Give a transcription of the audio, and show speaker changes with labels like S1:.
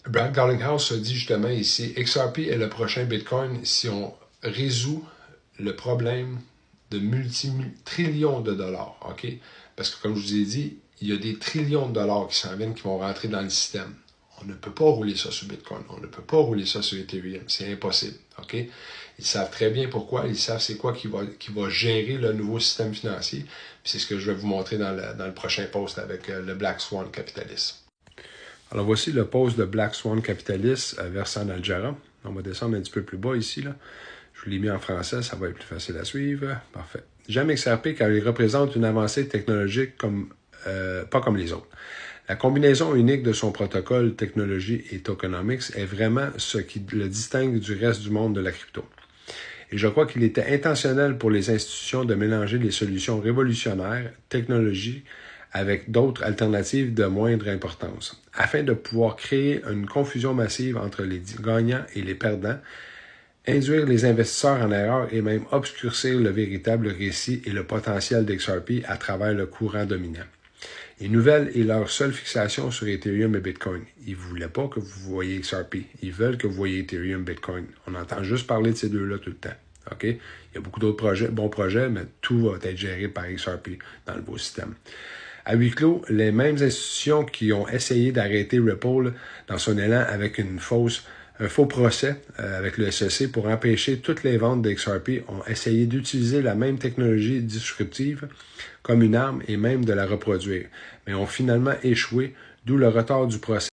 S1: Brad Garlinghouse a dit justement ici, XRP est le prochain Bitcoin si on résout le problème de multi-trillions de dollars. OK? Parce que comme je vous ai dit, il y a des trillions de dollars qui s'en viennent, qui vont rentrer dans le système. On ne peut pas rouler ça sur Bitcoin. On ne peut pas rouler ça sur Ethereum. C'est impossible. OK? Ils savent très bien pourquoi. Ils savent c'est quoi qui va gérer le nouveau système financier. Puis c'est ce que je vais vous montrer dans le prochain post avec le Black Swan Capitalist. Alors voici le post de Black Swan Capitalist versant Al Jarrah. On va descendre un petit peu plus bas ici, là. Je vous l'ai mis en français, ça va être plus facile à suivre. Parfait. J'aime XRP car il représente une avancée technologique pas comme les autres. La combinaison unique de son protocole, technologie et tokenomics est vraiment ce qui le distingue du reste du monde de la crypto. Et je crois qu'il était intentionnel pour les institutions de mélanger les solutions révolutionnaires, technologiques, avec d'autres alternatives de moindre importance, afin de pouvoir créer une confusion massive entre les gagnants et les perdants, induire les investisseurs en erreur et même obscurcir le véritable récit et le potentiel d'XRP à travers le courant dominant. Les nouvelles est leur seule fixation sur Ethereum et Bitcoin. Ils ne voulaient pas que vous voyez XRP. Ils veulent que vous voyez Ethereum, Bitcoin. On entend juste parler de ces deux-là tout le temps. OK? Il y a beaucoup d'autres bons projets, mais tout va être géré par XRP dans le beau système. À huis clos, les mêmes institutions qui ont essayé d'arrêter Ripple dans son élan avec un faux procès avec le SEC pour empêcher toutes les ventes de XRP ont essayé d'utiliser la même technologie disruptive comme une arme et même de la reproduire, mais ont finalement échoué, d'où le retard du procès.